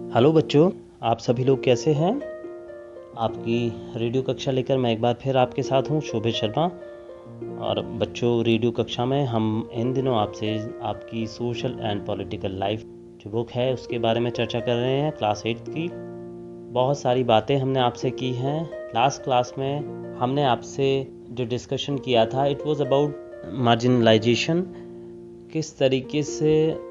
Hello बच्चों, आप सभी लोग कैसे हैं। आपकी रेडियो कक्षा लेकर मैं एक बार फिर आपके साथ हूं, शोभित शर्मा। और बच्चों, रेडियो कक्षा में हम इन दिनों आपसे आपकी सोशल एंड पॉलिटिकल लाइफ जो बुक है उसके बारे में चर्चा कर रहे हैं, क्लास 8 की। बहुत सारी बातें हमने आपसे की हैं। लास्ट क्लास में हमने आपसे जो डिस्कशन किया था, इट वाज अबाउट मार्जिनलाइजेशन। किस तरीके से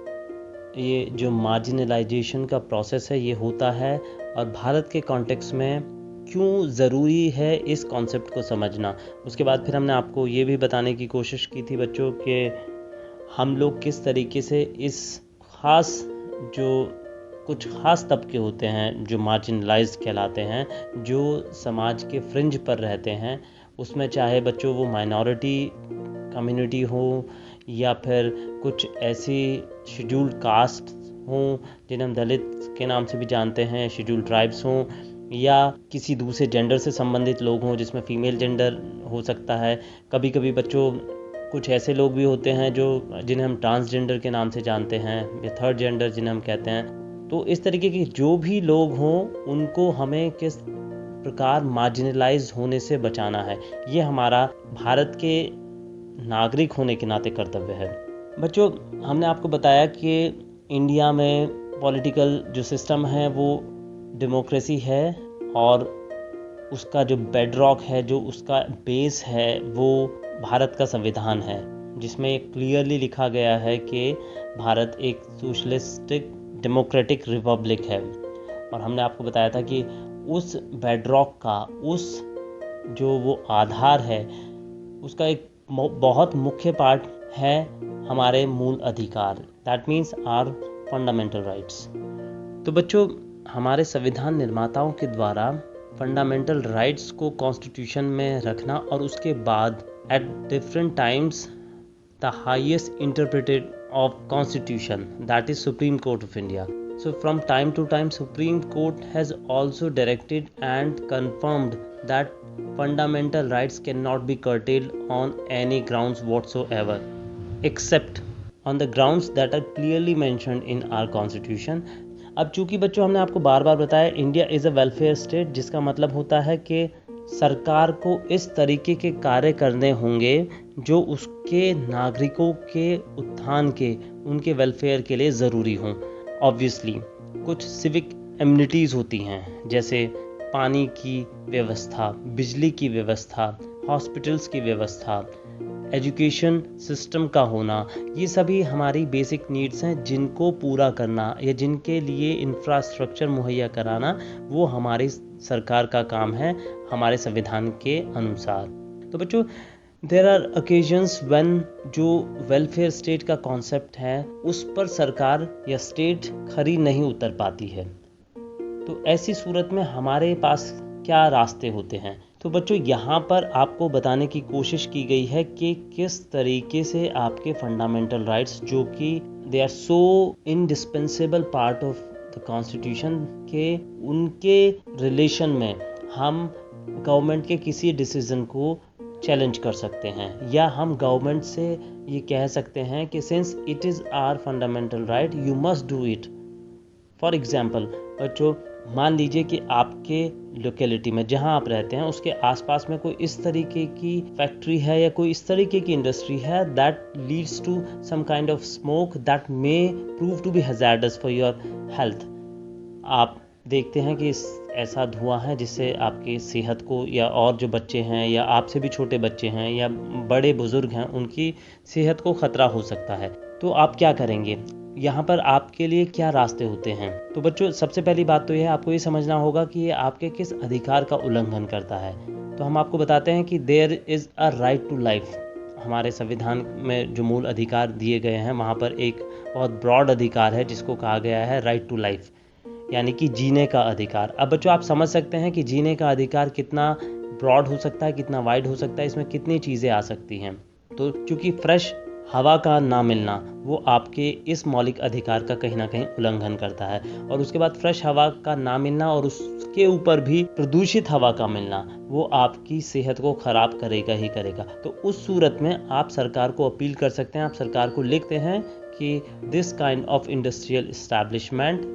ये जो मार्जिनलाइजेशन का प्रोसेस है ये होता है, और भारत के कॉन्टेक्स्ट में क्यों ज़रूरी है इस कॉन्सेप्ट को समझना। उसके बाद फिर हमने आपको ये भी बताने की कोशिश की थी बच्चों कि हम लोग किस तरीके से इस ख़ास जो कुछ ख़ास तबके होते हैं जो मार्जिनलाइज्ड कहलाते हैं, जो समाज के फ्रिंज पर रहते हैं, उसमें चाहे बच्चों वो माइनॉरिटी कम्युनिटी हो या फिर कुछ ऐसी शेड्यूल्ड कास्ट हों जिन्हें हम दलित के नाम से भी जानते हैं, शेड्यूल्ड ट्राइब्स हों, या किसी दूसरे जेंडर से संबंधित लोग हों जिसमें फीमेल जेंडर हो सकता है। कभी कभी बच्चों कुछ ऐसे लोग भी होते हैं जो जिन्हें हम ट्रांसजेंडर के नाम से जानते हैं, या थर्ड जेंडर जिन्हें हम कहते हैं। तो इस तरीके के जो भी लोग हों उनको हमें किस प्रकार मार्जिनलाइज होने से बचाना है, ये हमारा भारत के नागरिक होने के नाते कर्तव्य है। बच्चों, हमने आपको बताया कि इंडिया में पॉलिटिकल जो सिस्टम है वो डेमोक्रेसी है, और उसका जो बेडरॉक है, जो उसका बेस है, वो भारत का संविधान है, जिसमें क्लियरली लिखा गया है कि भारत एक सोशलिस्टिक डेमोक्रेटिक रिपब्लिक है। और हमने आपको बताया था कि उस बेडरॉक का, उस जो वो आधार है, उसका एक बहुत मुख्य पार्ट है हमारे मूल अधिकार, that means are fundamental rights. तो बच्चों, हमारे संविधान निर्माताओं के द्वारा फंडामेंटल राइट्स को कॉन्स्टिट्यूशन में रखना, और उसके बाद at different times the highest interpreted of constitution, that is Supreme Court of India. So from time to time Supreme Court has also directed and confirmed that fundamental rights cannot be curtailed on any grounds whatsoever, except on the grounds that are clearly mentioned in our constitution. अब चूंकि बच्चों हमने आपको बार बार बताया, India is a welfare state, जिसका मतलब होता है कि सरकार को इस तरीके के कार्य करने होंगे जो उसके नागरिकों के उत्थान के, उनके वेलफेयर के लिए ज़रूरी हों। ऑब्वियसली कुछ सिविक एमिनिटीज़ होती हैं, जैसे पानी की व्यवस्था, बिजली की व्यवस्था, हॉस्पिटल्स की व्यवस्था, एजुकेशन सिस्टम का होना, ये सभी हमारी बेसिक नीड्स हैं जिनको पूरा करना या जिनके लिए इंफ्रास्ट्रक्चर मुहैया कराना वो हमारी सरकार का काम है हमारे संविधान के अनुसार। तो बच्चों, देयर आर ओकेजन्स व्हेन जो वेलफेयर स्टेट का कॉन्सेप्ट है उस पर सरकार या स्टेट खरी नहीं उतर पाती है। तो ऐसी सूरत में हमारे पास क्या रास्ते होते हैं। तो बच्चों, यहाँ पर आपको बताने की कोशिश की गई है कि किस तरीके से आपके फंडामेंटल राइट्स, जो कि they are so indispensable part of the constitution, के उनके रिलेशन में हम गवर्नमेंट के किसी डिसीजन को चैलेंज कर सकते हैं, या हम गवर्नमेंट से ये कह सकते हैं कि since it is our fundamental right you must do it. For example बच्चों, मान लीजिए कि आपके लोकेलिटी में जहां आप रहते हैं उसके आसपास में कोई इस तरीके की फैक्ट्री है या कोई इस तरीके की इंडस्ट्री है that leads to some kind of smoke that may prove to be hazardous for your health. आप देखते हैं कि ऐसा धुआं है जिससे आपकी सेहत को, या और जो बच्चे हैं या आपसे भी छोटे बच्चे हैं या बड़े बुजुर्ग हैं, उनकी सेहत को खतरा हो सकता है। तो आप क्या करेंगे? यहाँ पर आपके लिए क्या रास्ते होते हैं? तो बच्चों, सबसे पहली बात तो यह है, आपको ये समझना होगा कि ये आपके किस अधिकार का उल्लंघन करता है। तो हम आपको बताते हैं कि there is a right to life. हमारे संविधान में जो मूल अधिकार दिए गए हैं वहाँ पर एक बहुत ब्रॉड अधिकार है जिसको कहा गया है राइट टू लाइफ, यानी कि जीने का अधिकार। अब बच्चों, आप समझ सकते हैं कि जीने का अधिकार कितना ब्रॉड हो सकता है, कितना वाइड हो सकता है, इसमें कितनी चीज़ें आ सकती हैं। तो चूँकि फ्रेश हवा का ना मिलना वो आपके इस मौलिक अधिकार का कहीं ना कहीं उल्लंघन करता है, और उसके बाद फ्रेश हवा का ना मिलना और उसके ऊपर भी प्रदूषित हवा का मिलना वो आपकी सेहत को खराब करेगा ही करेगा। तो उस सूरत में आप सरकार को अपील कर सकते हैं, आप सरकार को लिखते हैं कि this kind of industrial establishment,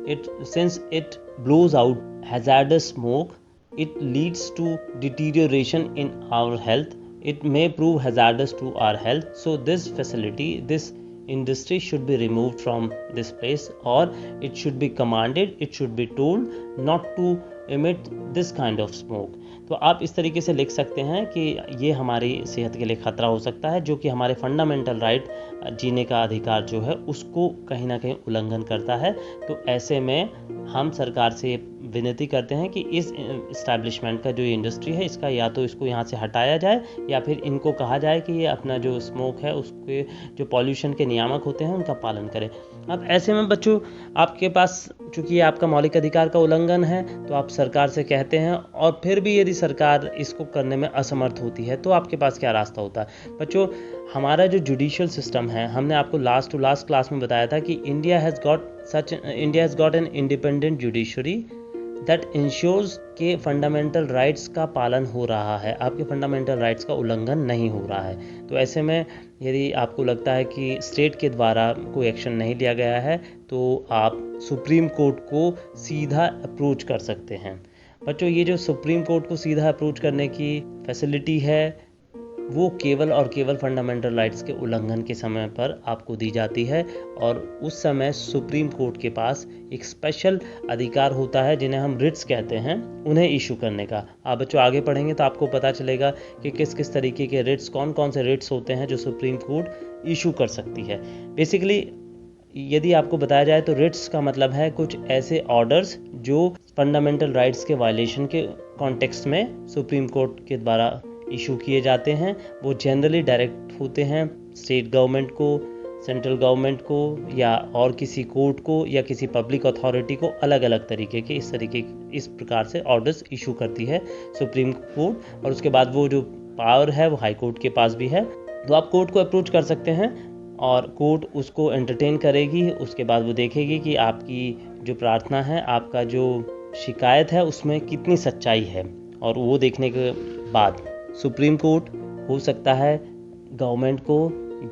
since it blows out hazardous smoke, it leads to deterioration in our health. It may prove hazardous to our health. So this facility, this industry should be removed from this place, or it should be commanded, it should be told not to emit this kind of smoke. तो आप इस तरीके से लिख सकते हैं कि ये हमारी सेहत के लिए खतरा हो सकता है, जो कि हमारे फंडामेंटल राइट, जीने का अधिकार जो है उसको कहीं ना कहीं उल्लंघन करता है। तो ऐसे में हम सरकार से विनती करते हैं कि इस इस्टेब्लिशमेंट का जो इंडस्ट्री है इसका या तो इसको यहाँ से हटाया जाए, या फिर इनको कहा जाए कि ये अपना जो स्मोक है उसके जो पॉल्यूशन के नियामक होते हैं उनका पालन करें। अब ऐसे में बच्चों, आपके पास चूँकि ये आपका मौलिक अधिकार का उल्लंघन है, तो आप सरकार से कहते हैं, और फिर भी यदि सरकार इसको करने में असमर्थ होती है तो आपके पास क्या रास्ता होता है। बच्चों, हमारा जो जुडिशियल सिस्टम है, हमने आपको लास्ट क्लास में बताया था कि India has got an independent judiciary that ensures के फंडामेंटल राइट्स का पालन हो रहा है, आपके फंडामेंटल राइट्स का उल्लंघन नहीं हो रहा है। तो ऐसे में यदि आपको लगता है कि स्टेट के द्वारा कोई एक्शन नहीं लिया गया है, तो आप सुप्रीम कोर्ट को सीधा अप्रोच कर सकते हैं। बच्चों, ये जो सुप्रीम कोर्ट को सीधा अप्रोच करने की फैसिलिटी है, वो केवल और केवल फंडामेंटल राइट्स के उल्लंघन के समय पर आपको दी जाती है, और उस समय सुप्रीम कोर्ट के पास एक स्पेशल अधिकार होता है जिन्हें हम रिट्स कहते हैं, उन्हें इशू करने का। आप बच्चों आगे पढ़ेंगे तो आपको पता चलेगा कि किस किस तरीके के रिट्स, कौन कौन से रिट्स होते हैं जो सुप्रीम कोर्ट इशू कर सकती है। बेसिकली यदि आपको बताया जाए तो रिट्स का मतलब है कुछ ऐसे ऑर्डर्स जो फंडामेंटल राइट्स के वायलेशन के कॉन्टेक्स्ट में सुप्रीम कोर्ट के द्वारा इशू किए जाते हैं। वो जनरली डायरेक्ट होते हैं स्टेट गवर्नमेंट को, सेंट्रल गवर्नमेंट को, या और किसी कोर्ट को, या किसी पब्लिक अथॉरिटी को। अलग अलग तरीके के इस प्रकार से ऑर्डर्स इशू करती है सुप्रीम कोर्ट, और उसके बाद वो जो पावर है वो हाई कोर्ट के पास भी है। तो आप कोर्ट को अप्रोच कर सकते हैं और कोर्ट उसको एंटरटेन करेगी। उसके बाद वो देखेगी कि आपकी जो प्रार्थना है, आपका जो शिकायत है उसमें कितनी सच्चाई है, और वो देखने के बाद सुप्रीम कोर्ट हो सकता है गवर्नमेंट को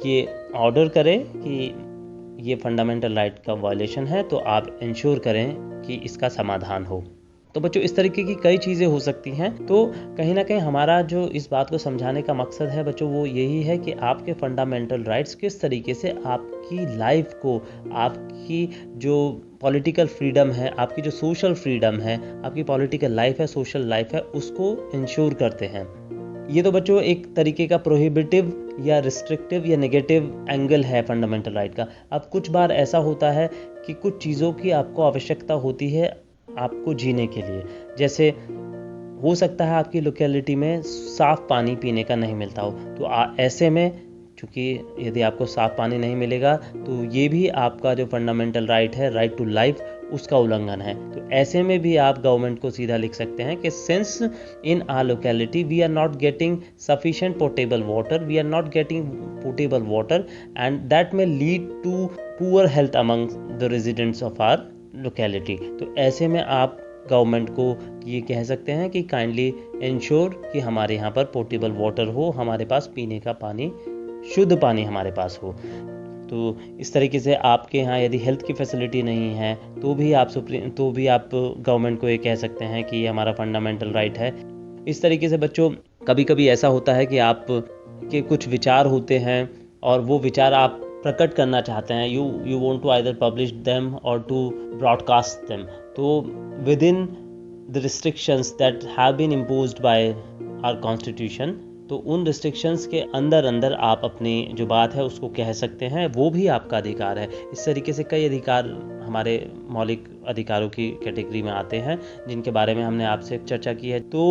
ये ऑर्डर करे कि ये फंडामेंटल राइट का वायलेशन है, तो आप इंश्योर करें कि इसका समाधान हो। तो बच्चों, इस तरीके की कई चीज़ें हो सकती हैं। तो कहीं ना कहीं हमारा जो इस बात को समझाने का मकसद है बच्चों, वो यही है कि आपके फंडामेंटल राइट्स किस तरीके से आपकी लाइफ को, आपकी जो पॉलिटिकल फ्रीडम है, आपकी जो सोशल फ्रीडम है, आपकी पॉलिटिकल लाइफ है, सोशल लाइफ है, उसको इंश्योर करते हैं। ये तो बच्चों एक तरीके का प्रोहिबिटिव या रिस्ट्रिक्टिव या नेगेटिव एंगल है फंडामेंटल राइट का। अब कुछ बार ऐसा होता है कि कुछ चीज़ों की आपको आवश्यकता होती है आपको जीने के लिए। जैसे हो सकता है आपकी लोकेलिटी में साफ़ पानी पीने का नहीं मिलता हो, तो ऐसे में चूँकि यदि आपको साफ़ पानी नहीं मिलेगा तो ये भी आपका जो फंडामेंटल राइट है, राइट टू लाइफ, उसका उल्लंघन है। तो ऐसे में भी आप गवर्नमेंट को सीधा लिख सकते हैं कि since in our locality we are not getting sufficient portable water and that may lead to poor health among the residents of our locality. तो ऐसे में आप गवर्नमेंट को ये कह सकते हैं कि काइंडली इंश्योर कि हमारे यहाँ पर पोर्टेबल वाटर हो, हमारे पास पीने का पानी, शुद्ध पानी हमारे पास हो। तो इस तरीके से आपके यहाँ यदि हेल्थ की फैसिलिटी नहीं है तो भी आप गवर्नमेंट को ये कह सकते हैं कि ये हमारा फंडामेंटल राइट है। इस तरीके से बच्चों, कभी कभी ऐसा होता है कि आप के कुछ विचार होते हैं और वो विचार आप प्रकट करना चाहते हैं, you want to either publish them or to broadcast them. तो within the restrictions that have been imposed by our constitution, तो उन रिस्ट्रिक्शंस के अंदर आप अपनी जो बात है उसको कह सकते हैं, वो भी आपका अधिकार है। इस तरीके से कई अधिकार हमारे मौलिक अधिकारों की कैटेगरी में आते हैं जिनके बारे में हमने आपसे चर्चा की है। तो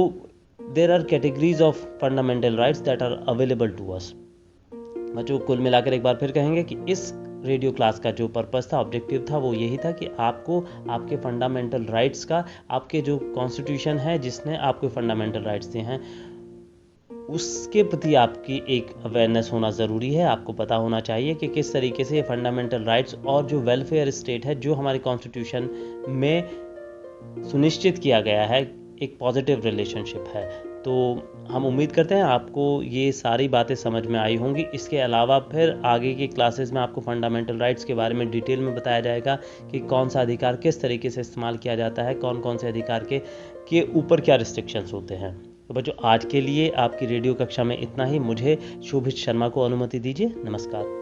there are categories of fundamental rights that are available to us. बच्चों, कुल मिलाकर एक बार फिर कहेंगे कि इस रेडियो क्लास का जो पर्पस था, ऑब्जेक्टिव था, वो यही था कि आपको आपके फंडामेंटल राइट्स का, आपके जो कॉन्स्टिट्यूशन है जिसने आपको फंडामेंटल राइट्स दिए हैं, उसके प्रति आपकी एक अवेयरनेस होना ज़रूरी है। आपको पता होना चाहिए कि किस तरीके से ये फंडामेंटल राइट्स और जो वेलफेयर स्टेट है, जो हमारे कॉन्स्टिट्यूशन में सुनिश्चित किया गया है, एक पॉजिटिव रिलेशनशिप है। तो हम उम्मीद करते हैं आपको ये सारी बातें समझ में आई होंगी। इसके अलावा फिर आगे की क्लासेस में आपको फंडामेंटल राइट्स के बारे में डिटेल में बताया जाएगा कि कौन सा अधिकार किस तरीके से इस्तेमाल किया जाता है, कौन कौन से अधिकार के ऊपर क्या रिस्ट्रिक्शंस होते हैं। तो बच्चों, आज के लिए आपकी रेडियो कक्षा में इतना ही। मुझे शोभित शर्मा को अनुमति दीजिए। नमस्कार।